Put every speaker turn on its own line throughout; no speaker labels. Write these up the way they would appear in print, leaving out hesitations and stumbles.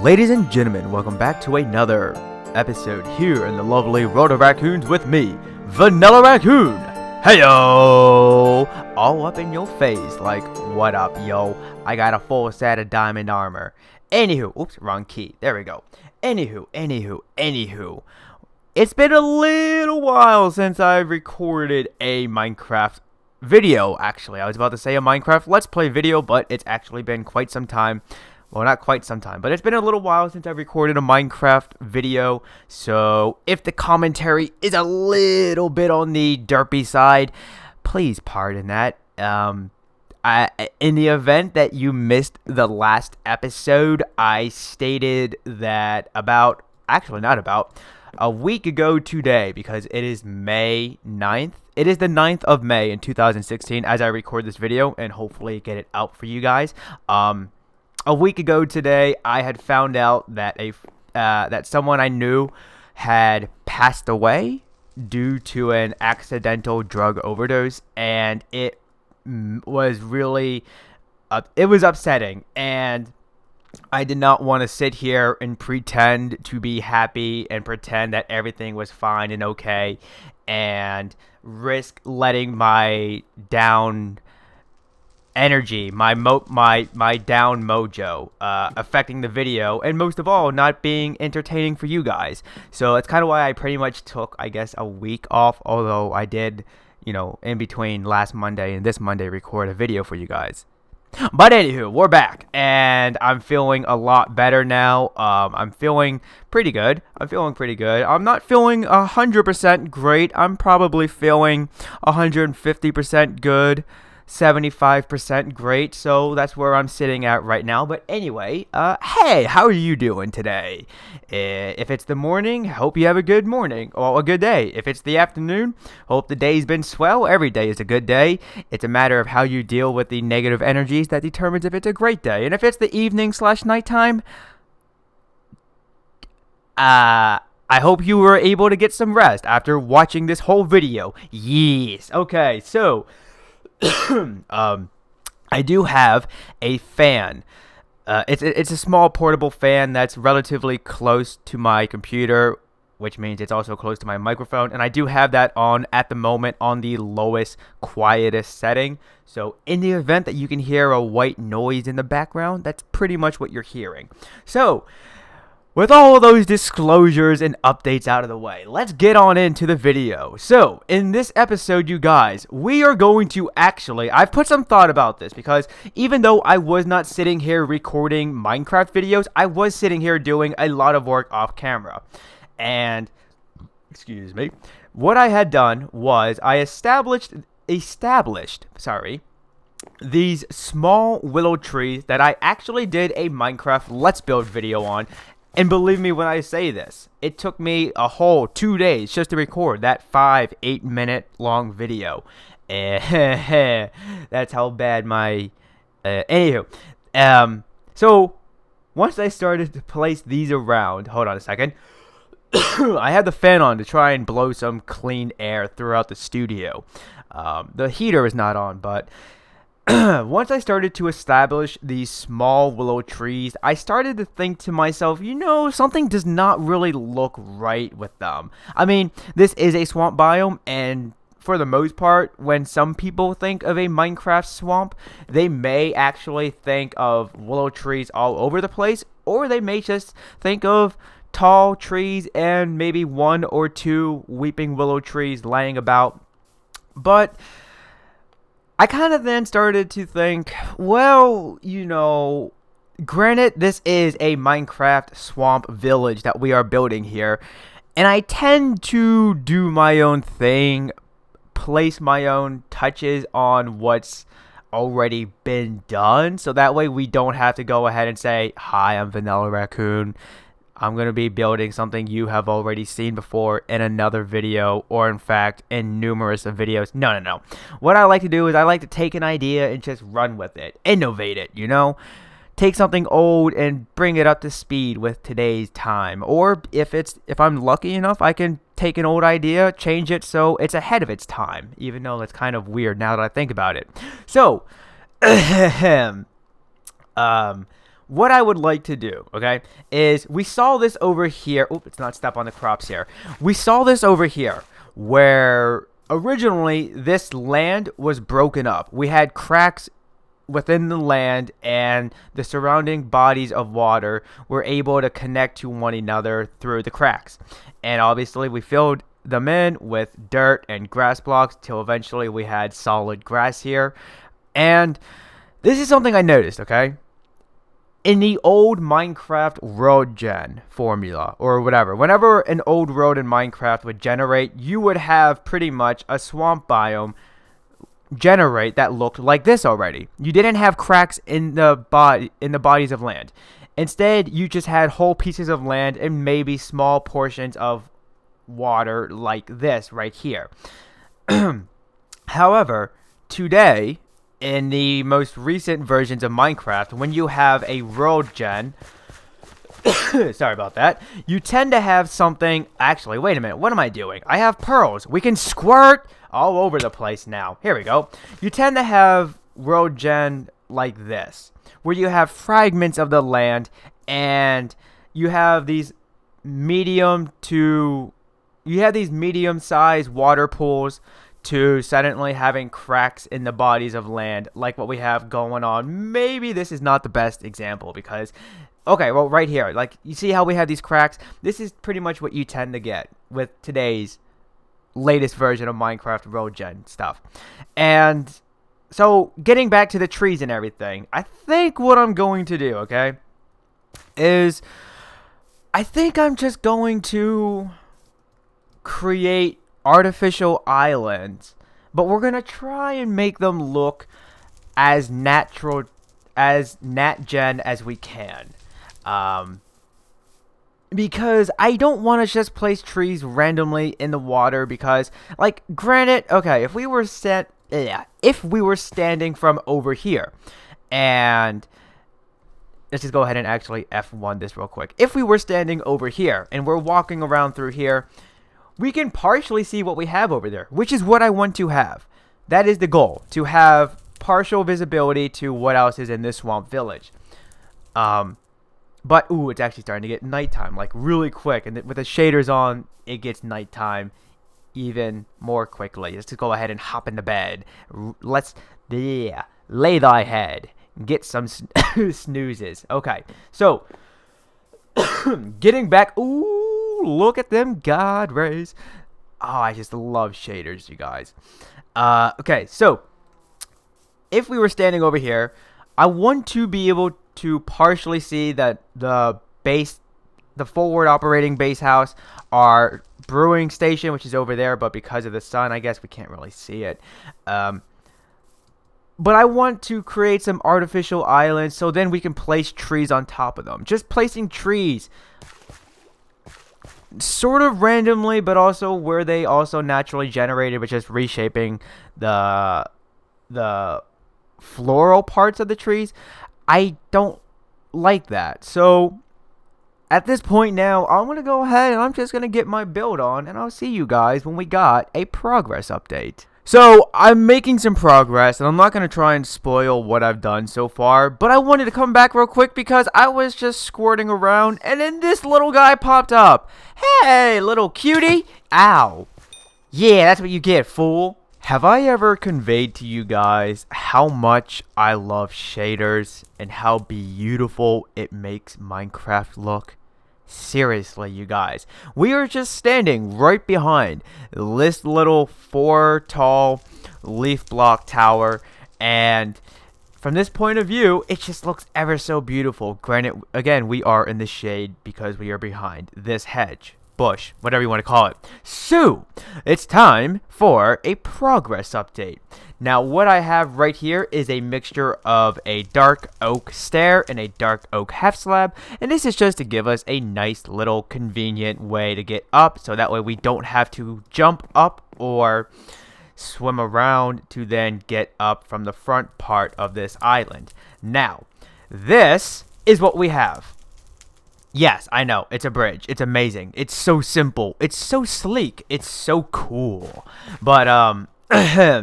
Ladies and gentlemen, welcome back to another episode here in the lovely World of Raccoons with me, Vanillaraccoon. Heyo! All up in your face, like, what up, yo? I got a full set of diamond armor. Anywho, oops, wrong key. There we go. Anywho. It's been a little while since I've recorded a Minecraft video, actually. I was about to say a Minecraft Let's Play video, but it's actually been quite some time. Well, not quite some time, but it's been a little while since I recorded a Minecraft video, so if the commentary is a little bit on the derpy side, please pardon that. In the event that you missed the last episode, I stated that not a week ago today, because it is May 9th. It is the 9th of May in 2016 as I record this video, and hopefully get it out for you guys. A week ago today, I had found out that that someone I knew had passed away due to an accidental drug overdose, and it was really it was upsetting, and I did not want to sit here and pretend to be happy and pretend that everything was fine and okay, and risk letting my down energy, my down mojo, affecting the video, and most of all, not being entertaining for you guys. So that's kind of why I pretty much took, I guess, a week off, although I did, in between last Monday and this Monday, record a video for you guys. But anywho, we're back, and I'm feeling a lot better now. I'm feeling pretty good. I'm not feeling 100% great. I'm probably feeling 150% good. 75% great, so that's where I'm sitting at right now. But anyway, hey, how are you doing today? If it's the morning, hope you have a good morning, or a good day. If it's the afternoon, hope the day's been swell. Every day is a good day. It's a matter of how you deal with the negative energies that determines if it's a great day. And if it's the evening/nighttime, I hope you were able to get some rest after watching this whole video. Yes. Okay, so I do have a fan. It's a small portable fan that's relatively close to my computer, which means it's also close to my microphone, and I do have that on at the moment on the lowest, quietest setting. So in the event that you can hear a white noise in the background, that's pretty much what you're hearing. So with all those disclosures and updates out of the way, let's get on into the video. So, in this episode, you guys, we are going to I've put some thought about this, because even though I was not sitting here recording Minecraft videos, I was sitting here doing a lot of work off camera. And, excuse me, what I had done was I established these small willow trees that I actually did a Minecraft Let's Build video on. And believe me when I say this, it took me a whole 2 days just to record that 8 minute long video. That's how bad my... anywho. So, once I started to place these around... Hold on a second. I had the fan on to try and blow some clean air throughout the studio. The heater is not on, but... once I started to establish these small willow trees, I started to think to myself, something does not really look right with them. I mean, this is a swamp biome, and for the most part, when some people think of a Minecraft swamp, they may actually think of willow trees all over the place, or they may just think of tall trees and maybe 1 or 2 weeping willow trees laying about. But I kind of then started to think, well, granted, this is a Minecraft swamp village that we are building here, and I tend to do my own thing, place my own touches on what's already been done, so that way we don't have to go ahead and say, hi, I'm Vanillaraccoon. I'm going to be building something you have already seen before in another video, or in fact, in numerous videos. No. What I like to do is I like to take an idea and just run with it. Innovate it, Take something old and bring it up to speed with today's time. Or if I'm lucky enough, I can take an old idea, change it so it's ahead of its time. Even though it's kind of weird now that I think about it. So, what I would like to do, okay, is we saw this over here. Oop, it's not step on the crops here. We saw this over here where originally this land was broken up. We had cracks within the land, and the surrounding bodies of water were able to connect to one another through the cracks. And obviously we filled them in with dirt and grass blocks till eventually we had solid grass here. And this is something I noticed, okay? In the old Minecraft world gen formula or whatever, whenever an old world in Minecraft would generate, you would have pretty much a swamp biome generate that looked like this already. You didn't have cracks in the bodies of land. Instead, you just had whole pieces of land and maybe small portions of water like this right here. However, today, in the most recent versions of Minecraft, when you have a world gen, sorry about that, you tend to have something. Actually, wait a minute, what am I doing? I have pearls. We can squirt all over the place now. Here we go. You tend to have world gen like this, where you have fragments of the land, and you have these medium-sized water pools to suddenly having cracks in the bodies of land like what we have going on. Maybe this is not the best example because, okay, well, right here, like, you see how we have these cracks? This is pretty much what you tend to get with today's latest version of Minecraft world gen stuff. And so, getting back to the trees and everything, I think what I'm going to do, okay, is I think I'm just going to create artificial islands, but we're gonna try and make them look as natural, as nat-gen as we can, because I don't want to just place trees randomly in the water. Because, like, granted, okay, if we were standing from over here, and let's just go ahead and actually F1 this real quick. If we were standing over here and we're walking around through here, we can partially see what we have over there, which is what I want to have. That is the goal, to have partial visibility to what else is in this swamp village. But, ooh, it's actually starting to get nighttime, like, really quick. And with the shaders on, it gets nighttime even more quickly. Let's just go ahead and hop into bed. Let's, lay thy head. Get some snoozes. Okay, so, getting back, ooh. Look at them God rays. Oh, I just love shaders, you guys. Okay, so if we were standing over here, I want to be able to partially see that the forward operating base house, our brewing station, which is over there, but because of the sun, I guess we can't really see it. But I want to create some artificial islands so then we can place trees on top of them. Just placing trees sort of randomly, but also where they also naturally generated, but just reshaping the floral parts of the trees. I don't like that. So at this point now, I'm going to go ahead and I'm just going to get my build on, and I'll see you guys when we got a progress update. So, I'm making some progress, and I'm not going to try and spoil what I've done so far, but I wanted to come back real quick because I was just squirting around, and then this little guy popped up. Hey, little cutie. Ow. Yeah, that's what you get, fool. Have I ever conveyed to you guys how much I love shaders and how beautiful it makes Minecraft look? Seriously, you guys, we are just standing right behind this little 4-tall leaf block tower, and from this point of view, it just looks ever so beautiful. Granted, again, we are in the shade because we are behind this hedge, bush, whatever you want to call it. So, it's time for a progress update. Now, what I have right here is a mixture of a dark oak stair and a dark oak half slab, and this is just to give us a nice little convenient way to get up, so that way we don't have to jump up or swim around to then get up from the front part of this island. Now, this is what we have. Yes, I know, it's a bridge. It's amazing. It's so simple. It's so sleek. It's so cool. But,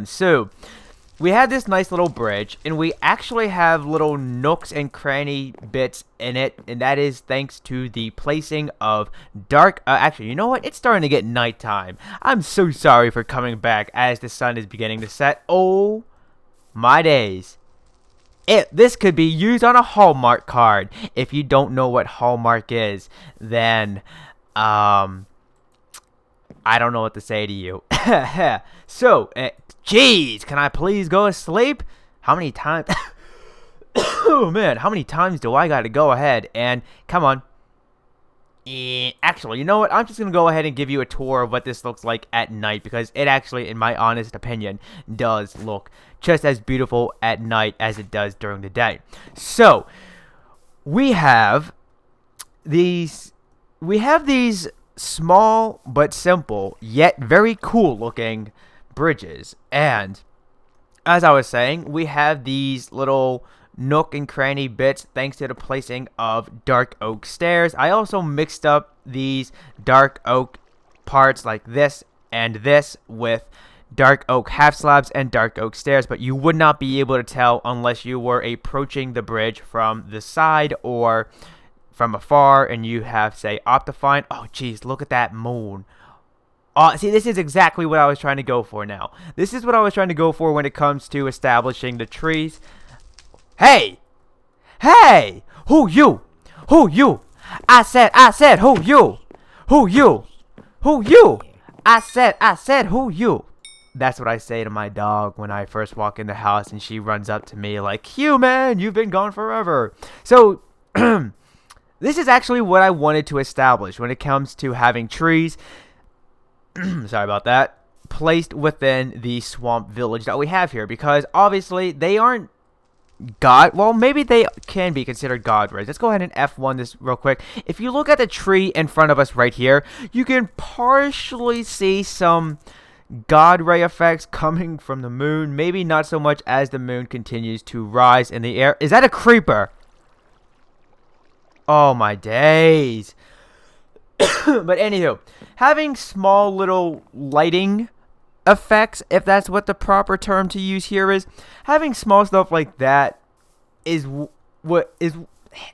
so, we have this nice little bridge, and we actually have little nooks and cranny bits in it, and that is thanks to the placing of dark, actually, you know what, it's starting to get nighttime. I'm so sorry for coming back as the sun is beginning to set. Oh my days. This could be used on a Hallmark card. If you don't know what Hallmark is, then I don't know what to say to you. So, jeez, can I please go to sleep? How many times? Oh man, how many times do I gotta go ahead and come on? Actually, you know what? I'm just gonna go ahead and give you a tour of what this looks like at night, because it actually, in my honest opinion, does look just as beautiful at night as it does during the day. So, we have these small but simple yet very cool looking bridges, and as I was saying, we have these little nook and cranny bits thanks to the placing of dark oak stairs. I also mixed up these dark oak parts like this and this with dark oak half slabs and dark oak stairs, but you would not be able to tell unless you were approaching the bridge from the side or from afar and you have, say, Optifine. Oh geez, look at that moon. See, this is exactly what I was trying to go for now. This is what I was trying to go for when it comes to establishing the trees. Hey! Hey! Who you? Who you? I said, who you? Who you? Who you? I said, who you? That's what I say to my dog when I first walk in the house and she runs up to me like, human, you've been gone forever. So, this is actually what I wanted to establish when it comes to having trees. Sorry about that. Placed within the swamp village that we have here, because obviously they aren't well, maybe they can be considered god rays. Let's go ahead and F1 this real quick. If you look at the tree in front of us right here, you can partially see some god ray effects coming from the moon. Maybe not so much as the moon continues to rise in the air. Is that a creeper? Oh my days. But anywho, having small little lighting effects, if that's what the proper term to use here is, having small stuff like that is what is,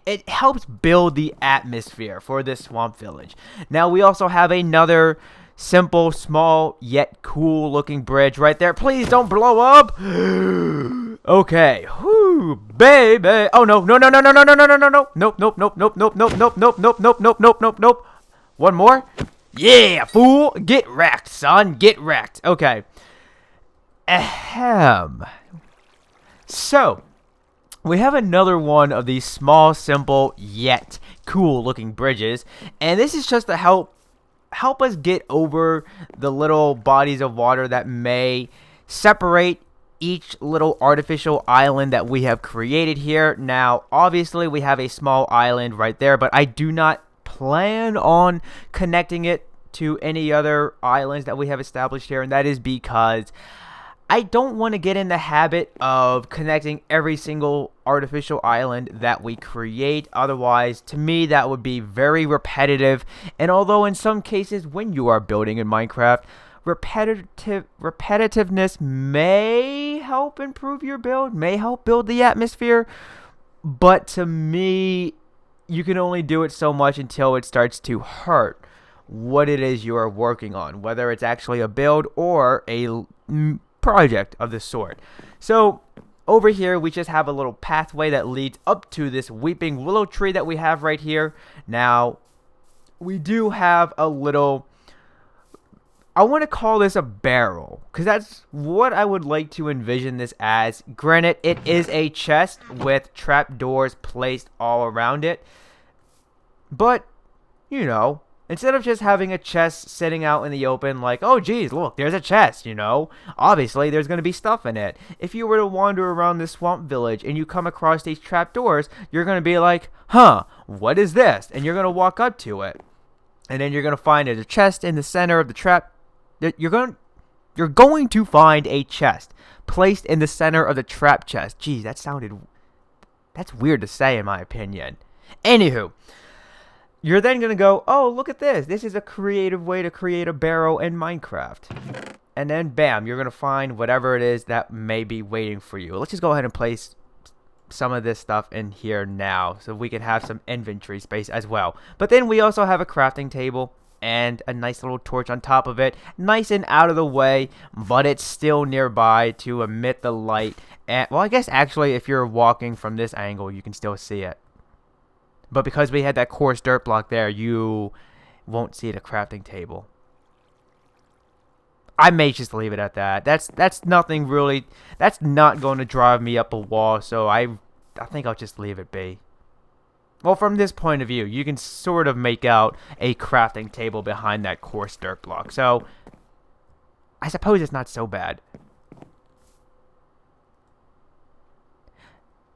it helps build the atmosphere for this swamp village. Now we also have another simple, small yet cool looking bridge right there. Please don't blow up. Okay. Whoo, baby. Oh no, no, no, no, no, no, no, no, no, no, no. Nope, nope, nope, nope, nope, nope, nope, nope, nope, nope, nope, nope, nope, nope. One more. Yeah, fool. Get wrecked, son. Get wrecked. Okay. Ahem. So, we have another one of these small, simple, yet cool-looking bridges. And this is just to help us get over the little bodies of water that may separate each little artificial island that we have created here. Now, obviously, we have a small island right there, but I do not plan on connecting it to any other islands that we have established here, and that is because I don't want to get in the habit of connecting every single artificial island that we create. Otherwise, to me, that would be very repetitive. And although in some cases when you are building in Minecraft, repetitiveness may help improve your build, may help build the atmosphere, but to me, you can only do it so much until it starts to hurt what it is you are working on, whether it's actually a build or a project of this sort. So over here we just have a little pathway that leads up to this weeping willow tree that we have right here. Now we do have a little, I want to call this a barrel, because that's what I would like to envision this as. Granted, it is a chest with trapdoors placed all around it, but you know, instead of just having a chest sitting out in the open like, oh geez, look, there's a chest, you know, obviously there's going to be stuff in it. If you were to wander around this swamp village and you come across these trapdoors, you're going to be like, huh, what is this? And you're going to walk up to it, and then you're going to find there's a chest in the center of the trap. You're going to find a chest placed in the center of the trap chest. Geez, that's weird to say in my opinion. Anywho, you're then going to go, oh, look at this. This is a creative way to create a barrel in Minecraft. and then bam, you're gonna find whatever it is that may be waiting for you. Let's just go ahead and place some of this stuff in here now so we can have some inventory space as well. But then we also have a crafting table and a nice little torch on top of it, nice and out of the way, but it's still nearby to emit the light. And well, I guess actually if you're walking from this angle you can still see it, but because we had that coarse dirt block there, you won't see the crafting table. I may just leave it at that. That's nothing really. That's not going to drive me up a wall, so I think I'll just leave it be. Well, from this point of view, you can sort of make out a crafting table behind that coarse dirt block. So I suppose it's not so bad.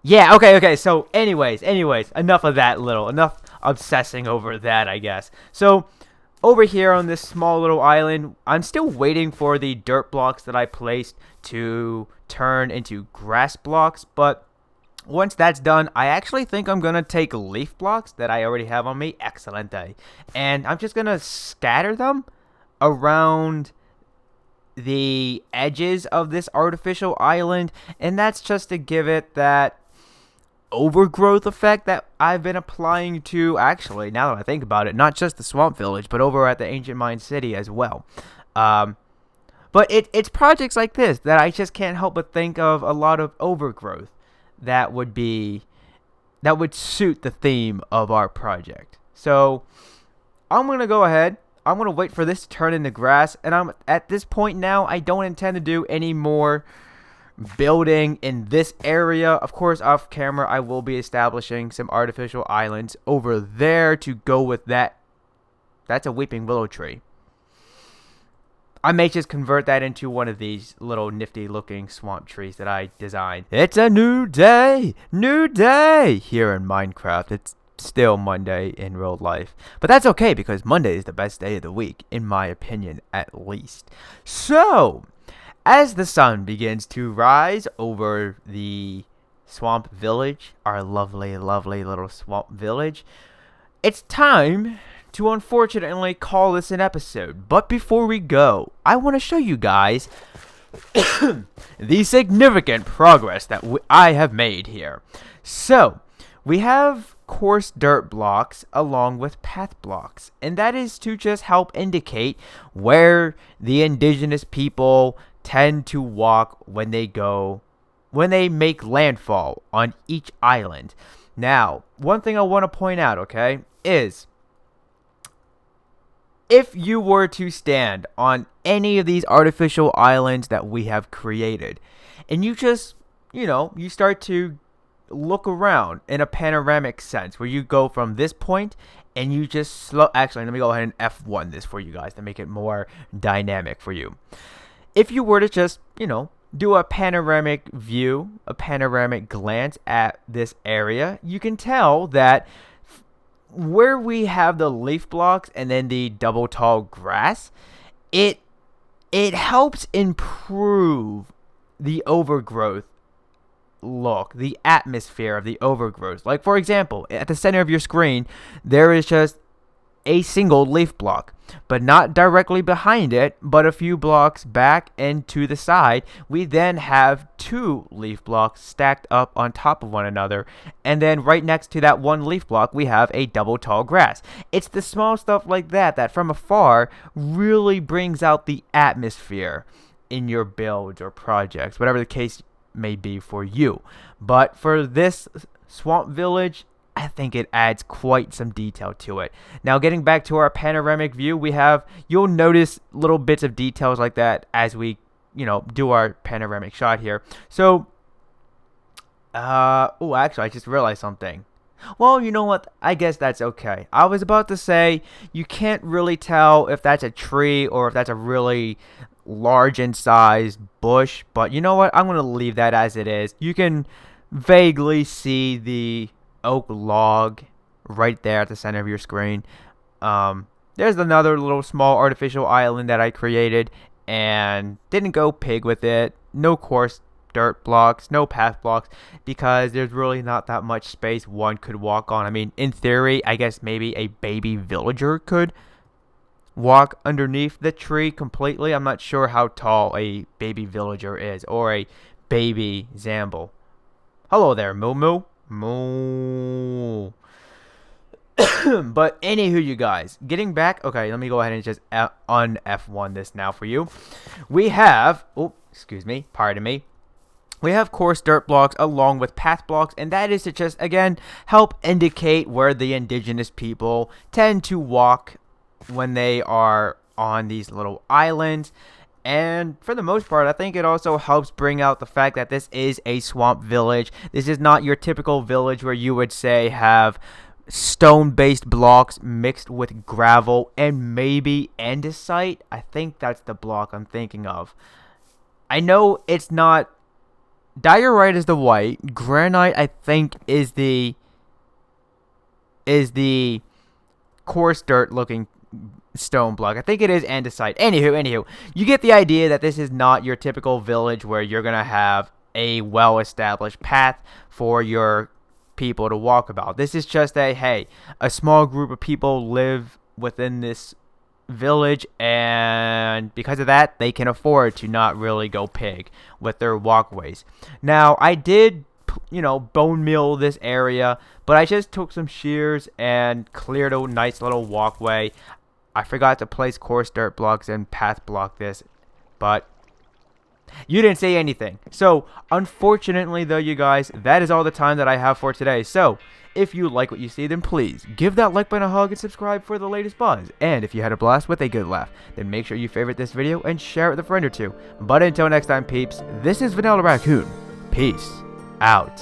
Yeah, okay. So anyways, enough of that enough obsessing over that, I guess. So over here on this small little island, I'm still waiting for the dirt blocks that I placed to turn into grass blocks, but once that's done, I actually think I'm going to take leaf blocks that I already have on me, excelente, and I'm just going to scatter them around the edges of this artificial island, and that's just to give it that overgrowth effect that I've been applying to, actually, now that I think about it, not just the swamp village, but over at the ancient mine city as well. But it's projects like this that I just can't help but think of a lot of overgrowth that would suit the theme of our project. So I'm gonna go ahead, I'm gonna wait for this to turn into grass, and I'm at this point now, I don't intend to do any more building in this area. Of course, off camera I will be establishing some artificial islands over there to go with that. That's a weeping willow tree. I may just convert that into one of these little nifty looking swamp trees that I designed. It's a new day here in Minecraft. It's still Monday in real life, but that's okay because Monday is the best day of the week, in my opinion, at least. So as the sun begins to rise over the swamp village, our lovely little swamp village, it's time to unfortunately call this an episode. But before we go, I want to show you guys the significant progress that I have made here. So we have coarse dirt blocks along with path blocks, and that is to just help indicate where the indigenous people tend to walk when they make landfall on each island. Now, one thing I want to point out, okay, is if you were to stand on any of these artificial islands that we have created, and you just, you start to look around in a panoramic sense, where you go from this point and you just actually, let me go ahead and F1 this for you guys to make it more dynamic for you. If you were to just, do a panoramic view, a panoramic glance at this area, you can tell that where we have the leaf blocks and then the double tall grass, it helps improve the overgrowth look, the atmosphere of the overgrowth. Like, for example, at the center of your screen, there is just a single leaf block, but not directly behind it, but a few blocks back and to the side, we then have two leaf blocks stacked up on top of one another, and then right next to that one leaf block we have a double tall grass. It's the small stuff like that that from afar really brings out the atmosphere in your builds or projects, whatever the case may be for you. But for this swamp village, I think it adds quite some detail to it. Now, getting back to our panoramic view, you'll notice little bits of details like that as we, do our panoramic shot here. So, actually, I just realized something. Well, you know what? I guess that's okay. I was about to say, you can't really tell if that's a tree or if that's a really large in size bush, but you know what? I'm going to leave that as it is. You can vaguely see the oak log right there at the center of your screen. There's another little small artificial island that I created and didn't go pig with it. No coarse dirt blocks, no path blocks, because there's really not that much space one could walk on. I mean, in theory, I guess maybe a baby villager could walk underneath the tree completely. I'm not sure how tall a baby villager is, or a baby Zamble. Hello there, Moo Moo. Moo. But anywho, you guys, getting back. Okay, let me go ahead and just un F1 this now for you. We have, oh, excuse me, pardon me. We have coarse dirt blocks along with path blocks, and that is to just, again, help indicate where the indigenous people tend to walk when they are on these little islands. And for the most part, I think it also helps bring out the fact that this is a swamp village. This is not your typical village where you would say have stone-based blocks mixed with gravel and maybe andesite. I think that's the block I'm thinking of. I know it's not. Diorite is the white. Granite, I think, is the coarse dirt looking stone block. I think it is andesite. Anywho, you get the idea that this is not your typical village where you're gonna have a well-established path for your people to walk about. This is just a small group of people live within this village, and because of that, they can afford to not really go pig with their walkways. Now, I did, bone meal this area, but I just took some shears and cleared a nice little walkway. I forgot to place coarse dirt blocks and path block this, but you didn't say anything. So, unfortunately, though, you guys, that is all the time that I have for today. So, if you like what you see, then please give that like button a hug and subscribe for the latest buzz. And if you had a blast with a good laugh, then make sure you favorite this video and share it with a friend or two. But until next time, peeps, this is Vanillaraccoon. Peace out.